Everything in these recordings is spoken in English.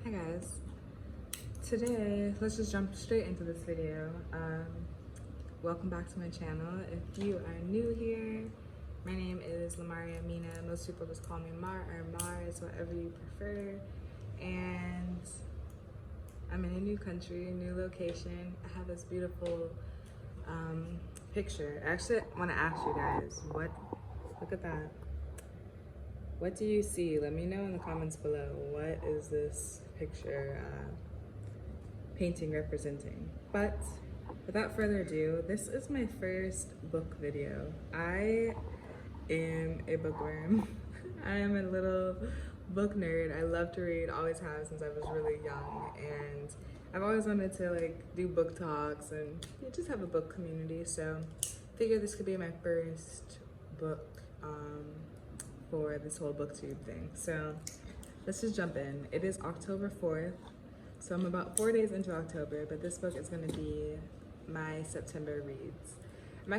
Hi guys. Today, let's just jump straight into this video. Welcome back to my channel. If you are new here, my name is Lamaria Aminah. Most people just call me Mar or Mars, whatever you prefer. And I'm in a new country, a new location. I have this beautiful picture. I actually want to ask you guys, look at that. What do you see? Let me know in the comments below. What is this picture painting representing? But without further ado, this is my first book video. I am a bookworm. I am a little book nerd. I love to read, always have since I was really young, and I've always wanted to do book talks and just have a book community. So I figured this could be my first book for this whole booktube thing. So let's just jump in. It is October 4th, so I'm about 4 days into October, but this book is gonna be my September reads.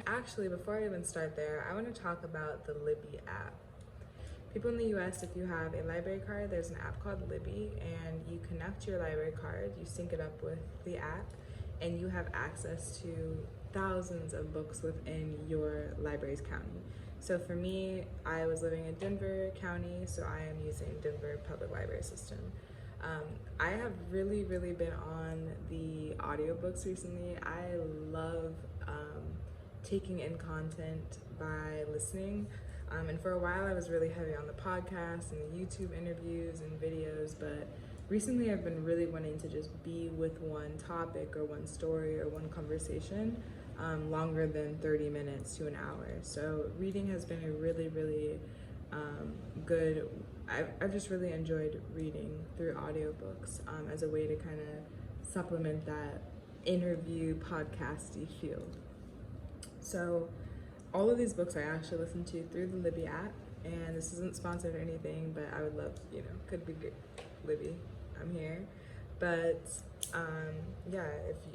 Actually, before I even start there, I wanna talk about the Libby app. People in the US, if you have a library card, there's an app called Libby, and you connect your library card, you sync it up with the app, and you have access to thousands of books within your library's county. So for me, I was living in Denver County, so I am using Denver Public Library System. I have really been on the audiobooks recently. I love taking in content by listening. And for a while I was really heavy on the podcasts and the YouTube interviews and videos, but recently I've been really wanting to just be with one topic or one story or one conversation longer than 30 minutes to an hour. So reading has been a really good, I've just really enjoyed reading through audiobooks as a way to kind of supplement that interview podcasty feel. So all of these books I actually listen to through the Libby app, and this isn't sponsored or anything, but I would love, could be good, Libby, I'm here. But yeah,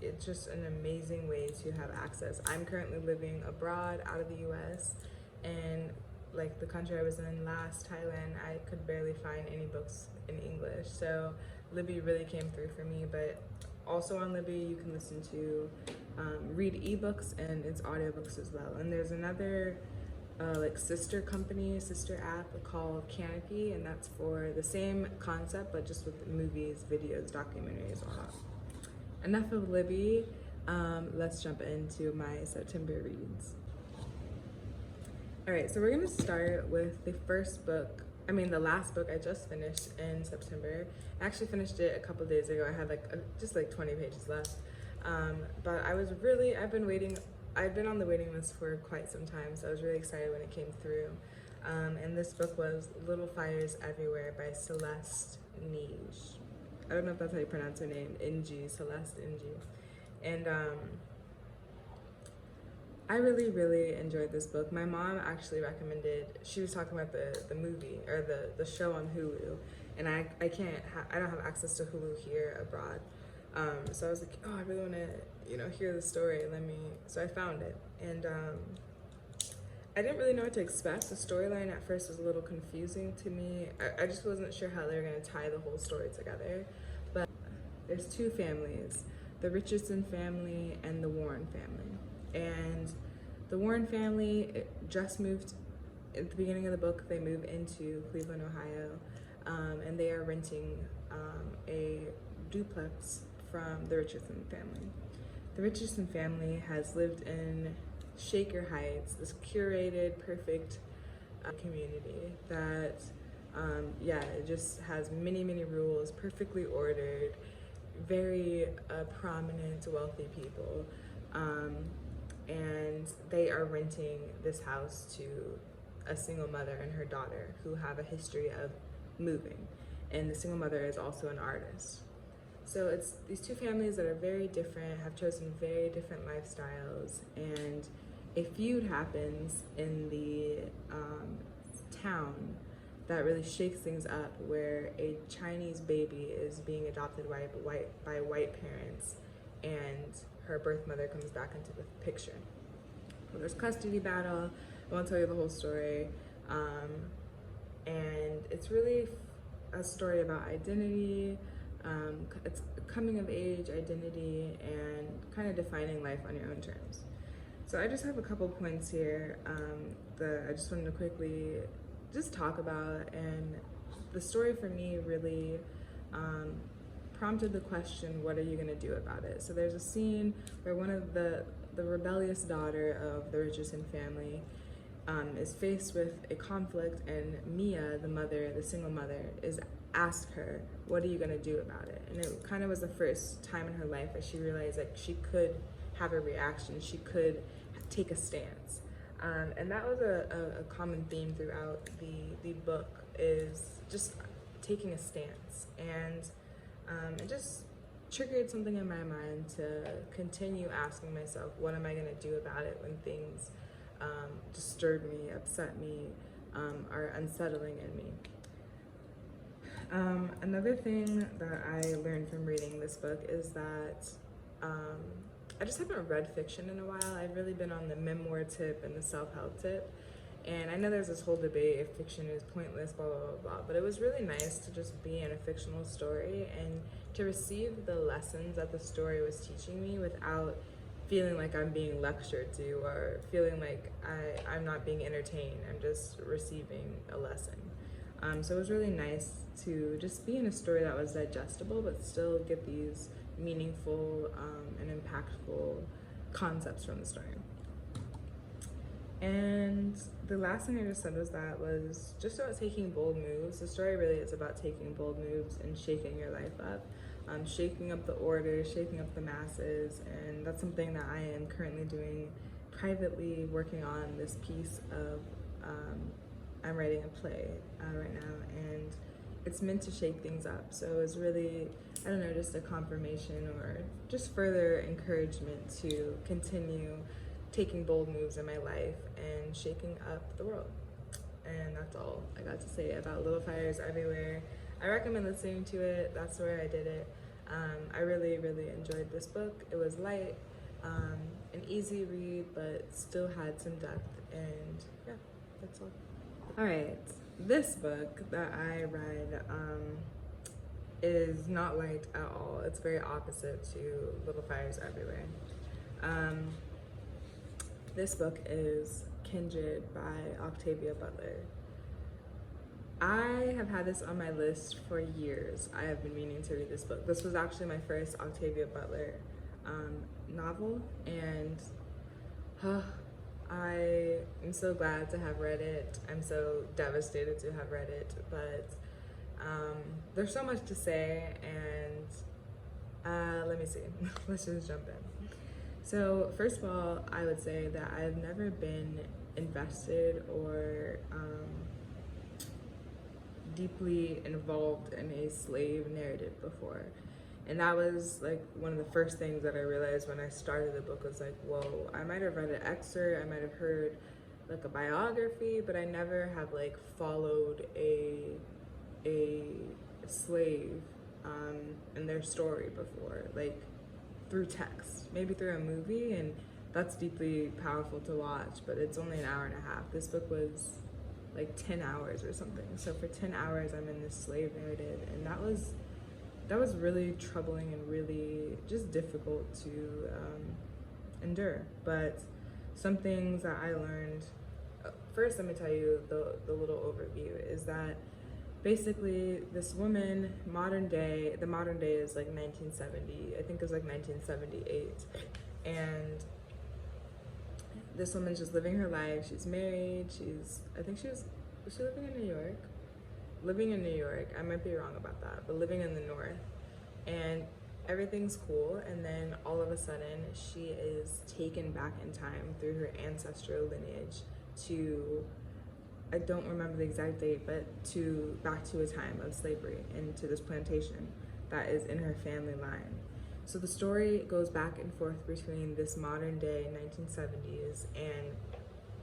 it's just an amazing way to have access. I'm currently living abroad out of the US, and like the country I was in last, Thailand, I could barely find any books in English. So Libby really came through for me. But also on Libby, you can listen to read ebooks and it's audiobooks as well. And there's another sister app called Canopy, and that's for the same concept but just with movies, videos, documentaries, all that. Enough of Libby. Let's jump into my September reads. All right, so we're gonna start with the the last book I just finished in September. I actually finished it a couple days ago. I had just 20 pages left. But I've been on the waiting list for quite some time, so I was really excited when it came through. And this book was Little Fires Everywhere by Celeste Ng. I don't know if that's how you pronounce her name, Celeste Ng. And I really enjoyed this book. My mom actually recommended, she was talking about the movie or the show on Hulu, and I don't have access to Hulu here abroad. So I was like, oh, I really want to, hear the story. So I found it, and I didn't really know what to expect. The storyline at first was a little confusing to me. I just wasn't sure how they were going to tie the whole story together. But there's two families, the Richardson family and the Warren family. And the Warren family just moved, at the beginning of the book, they move into Cleveland, Ohio, and they are renting a duplex from the Richardson family. The Richardson family has lived in Shaker Heights, this curated, perfect community that, it just has many rules, perfectly ordered, very prominent, wealthy people. And they are renting this house to a single mother and her daughter who have a history of moving. And the single mother is also an artist. So it's these two families that are very different, have chosen very different lifestyles, and a feud happens in the town that really shakes things up, where a Chinese baby is being adopted by white parents, and her birth mother comes back into the picture. Well, there's custody battle. I won't tell you the whole story. And it's really a story about identity, It's coming of age, identity, and kind of defining life on your own terms. So I just have a couple points here that I just wanted to quickly just talk about. And the story for me really prompted the question, what are you going to do about it? So there's a scene where one of the rebellious daughter of the Richardson family is faced with a conflict, and Mia, the mother, the single mother, is asked her, what are you going to do about it? And it kind of was the first time in her life that she realized like she could have a reaction, she could take a stance. And that was a common theme throughout the book, is just taking a stance. And it just triggered something in my mind to continue asking myself, what am I going to do about it when things disturb me, upset me, are unsettling in me. Another thing that I learned from reading this book is that I just haven't read fiction in a while. I've really been on the memoir tip and the self-help tip. And I know there's this whole debate if fiction is pointless, blah, blah, blah, blah. But it was really nice to just be in a fictional story and to receive the lessons that the story was teaching me without feeling like I'm being lectured to or feeling like I'm not being entertained. I'm just receiving a lesson. So it was really nice to just be in a story that was digestible but still get these meaningful and impactful concepts from the story. And the last thing I just said was just about taking bold moves. The story really is about taking bold moves and shaking your life up, shaking up the order, shaking up the masses, and that's something that I am currently doing privately, working on this piece of, I'm writing a play right now, and it's meant to shake things up. So it's really, I don't know, just a confirmation or just further encouragement to continue taking bold moves in my life and shaking up the world. And that's all I got to say about Little Fires Everywhere. I recommend listening to it. That's where I did it. I really, really enjoyed this book. It was light, an easy read, but still had some depth. And yeah, that's all. All right, this book that I read is not light at all. It's very opposite to Little Fires Everywhere. This book is Kindred by Octavia Butler. I have had this on my list for years. I have been meaning to read this book. This was actually my first Octavia Butler novel, and I am so glad to have read it. I'm so devastated to have read it, but there's so much to say, and let me see. Let's just jump in. So first of all, I would say that I've never been invested or deeply involved in a slave narrative before. And that was like one of the first things that I realized when I started the book, was like, whoa, I might have read an excerpt, I might have heard like a biography, but I never have like followed a slave and their story before, like through text, maybe through a movie, and that's deeply powerful to watch, but it's only an hour and a half. This book was like 10 hours or something. So for 10 hours I'm in this slave narrative, and that was really troubling and really just difficult to endure. But some things that I learned, first let me tell you the little overview, is that basically this woman, the modern day is like 1970, I think it was like 1978, and this woman's just living her life. She's married, was she living in New York? Living in New York, I might be wrong about that, but living in the North, and everything's cool, and then all of a sudden she is taken back in time through her ancestral lineage to, I don't remember the exact date, but back to a time of slavery and to this plantation that is in her family line. So the story goes back and forth between this modern day 1970s and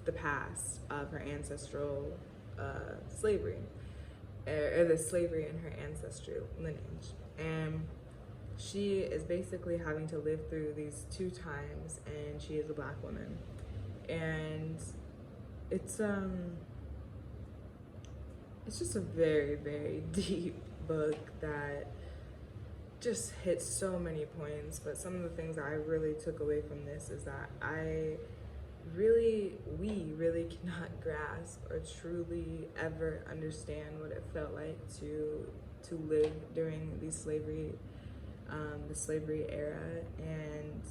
the past of her ancestral slavery, or the slavery in her ancestral lineage. And she is basically having to live through these two times, and she is a Black woman. And it's just a very, very deep book that just hit so many points. But some of the things that I really took away from this is that we really cannot grasp or truly ever understand what it felt like to live during the slavery era, and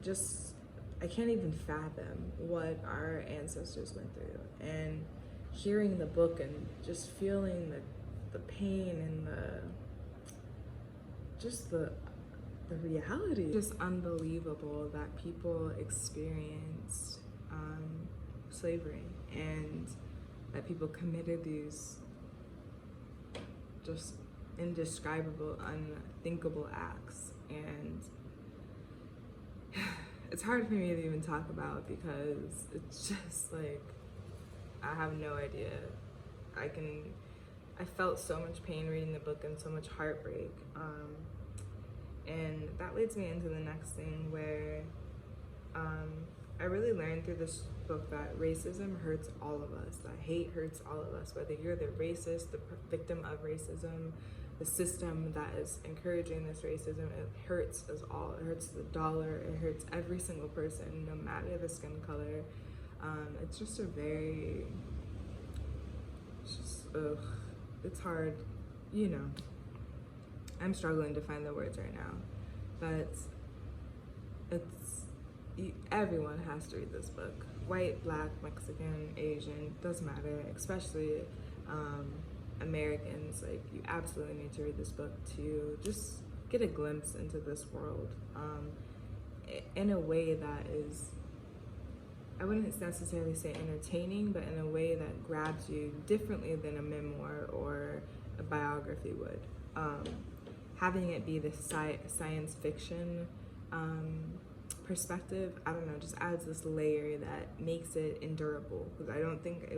just I can't even fathom what our ancestors went through. And hearing the book and just feeling the pain and the reality. Just unbelievable that people experienced slavery, and that people committed these just indescribable, unthinkable acts. And it's hard for me to even talk about, because it's just like, I have no idea. I felt so much pain reading the book and so much heartbreak. And that leads me into the next thing, where I really learned through this book that racism hurts all of us, that hate hurts all of us, whether you're the racist, the victim of racism, the system that is encouraging this racism. It hurts us all. It hurts the dollar. It hurts every single person, no matter the skin color. It's just it's hard, you know. I'm struggling to find the words right now, but everyone has to read this book. White, black, Mexican, Asian, doesn't matter, especially Americans. Like, you absolutely need to read this book to just get a glimpse into this world in a way that is, I wouldn't necessarily say entertaining, but in a way that grabs you differently than a memoir or a biography would. Having it be the science fiction perspective, I don't know, just adds this layer that makes it endurable, because I don't think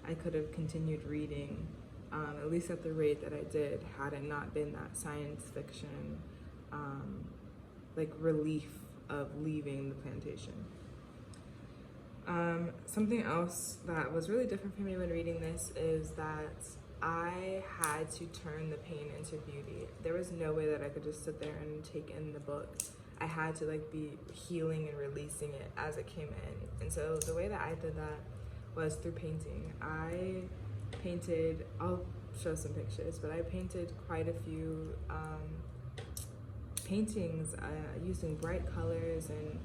I could have continued reading, at least at the rate that I did, had it not been that science fiction like relief of leaving the plantation. Something else that was really different for me when reading this is that I had to turn the pain into beauty. There was no way that I could just sit there and take in the book. I had to be healing and releasing it as it came in. And so the way that I did that was through painting. I painted, I'll show some pictures, but I painted quite a few paintings using bright colors and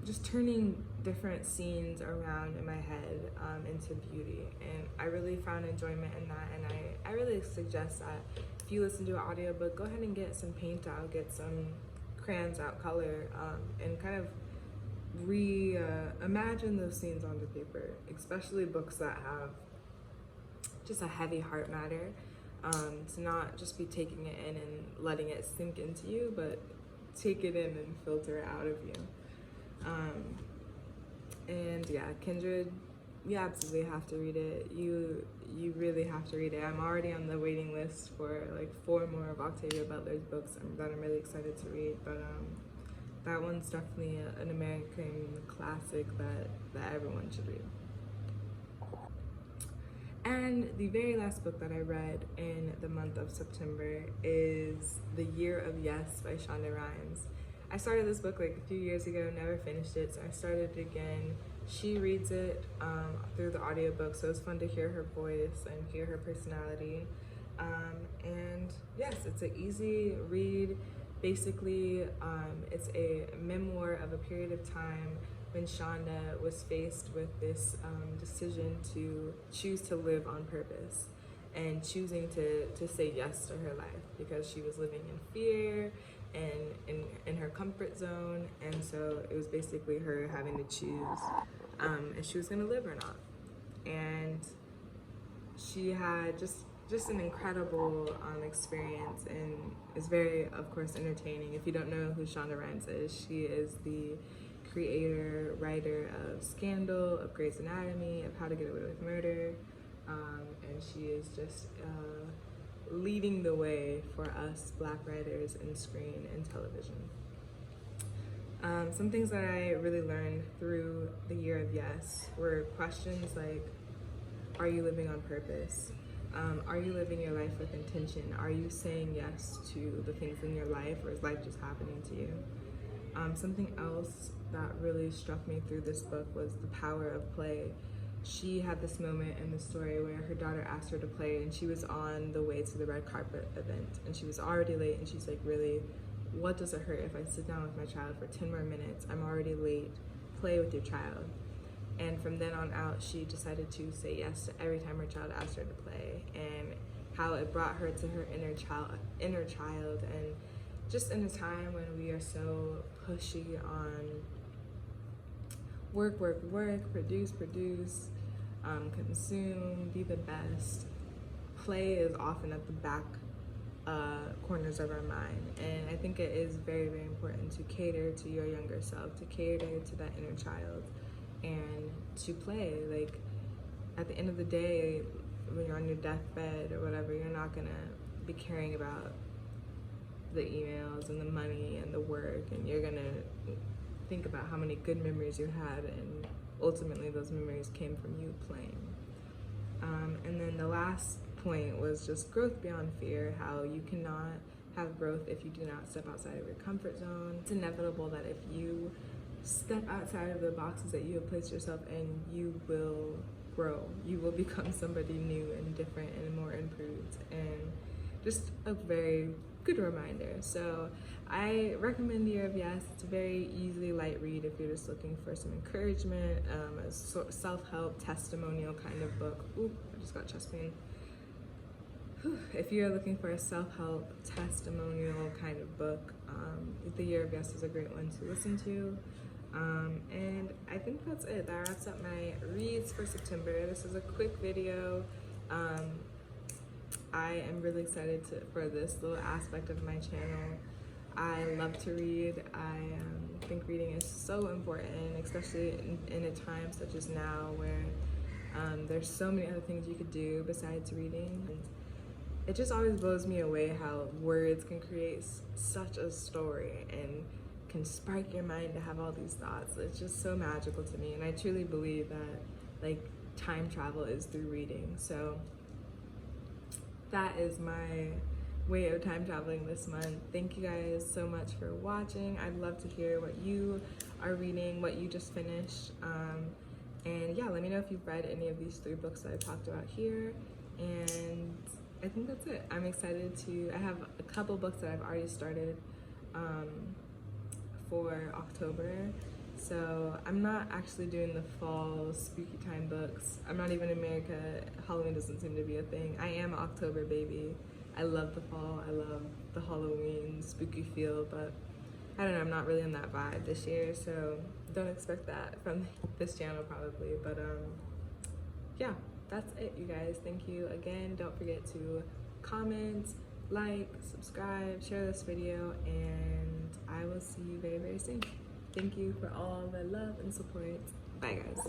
just turning different scenes around in my head into beauty. And I really found enjoyment in that, and I really suggest that if you listen to an audiobook, go ahead and get some paint out, get some crayons out, color, and kind of imagine those scenes onto paper, especially books that have just a heavy heart matter, to not just be taking it in and letting it sink into you, but take it in and filter it out of you. And yeah, Kindred, you absolutely have to read it. You really have to read it. I'm already on the waiting list for 4 more of Octavia Butler's books that I'm really excited to read. But that one's definitely an American classic that everyone should read. And the very last book that I read in the month of September is The Year of Yes by Shonda Rhimes. I started this book a few years ago, never finished it, so I started it again. She reads it through the audiobook, so it's fun to hear her voice and hear her personality. And yes, it's an easy read. Basically, it's a memoir of a period of time when Shonda was faced with this decision to choose to live on purpose and choosing to say yes to her life, because she was living in fear and in her comfort zone. And so it was basically her having to choose if she was going to live or not. And she had just an incredible experience, and it's very, of course, entertaining. If you don't know who Shonda Rhimes is, she is the creator, writer of Scandal, of Grey's Anatomy, of How to Get Away with Murder, and she is just leading the way for us Black writers in screen and television. Some things that I really learned through the Year of Yes were questions like, are you living on purpose? Are you living your life with intention? Are you saying yes to the things in your life, or is life just happening to you? Something else that really struck me through this book was the power of play. She had this moment in the story where her daughter asked her to play, and she was on the way to the red carpet event, and she was already late, and she's like, really, what does it hurt if I sit down with my child for 10 more minutes? I'm already late. Play with your child. And from then on out, she decided to say yes to every time her child asked her to play, and how it brought her to her inner child. And just in a time when we are so pushy on work, produce, consume, be the best, play is often at the back corners of our mind. And I think it is very, very important to cater to your younger self, to cater to that inner child, and to play. Like, at the end of the day, when you're on your deathbed or whatever, you're not gonna be caring about the emails and the money and the work, and you're gonna think about how many good memories you had, and ultimately those memories came from you playing. And then the last point was just growth beyond fear, how you cannot have growth if you do not step outside of your comfort zone. It's inevitable that if you step outside of the boxes that you have placed yourself in, you will grow. You will become somebody new and different and more improved, and just a very good reminder. So I recommend Year of Yes. It's a very easy, light read if you're just looking for some encouragement, a self-help, testimonial kind of book. Ooh, I just got chest pain. If you're looking for a self-help, testimonial kind of book, The Year of Yes is a great one to listen to. And I think that's it. That wraps up my reads for September. This is a quick video. I am really excited for this little aspect of my channel. I love to read. I think reading is so important, especially in a time such as now where there's so many other things you could do besides reading. And it just always blows me away how words can create such a story and can spark your mind to have all these thoughts. It's just so magical to me, and I truly believe that like time travel is through reading. So that is my way of time traveling this month. Thank you guys so much for watching. I'd love to hear what you are reading, what you just finished, and yeah, let me know if you've read any of these 3 books that I talked about here. And I think that's it. I'm excited I have a couple books that I've already started for October. So I'm not actually doing the fall spooky time books. I'm not even in America. Halloween doesn't seem to be a thing. I am an October baby. I love the fall. I love the Halloween spooky feel, but I don't know, I'm not really in that vibe this year, so don't expect that from this channel probably. But yeah, that's it, you guys. Thank you again. Don't forget to comment, like, subscribe, share this video, and I will see you very, very soon. Thank you for all the love and support. Bye, guys.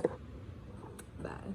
Bye.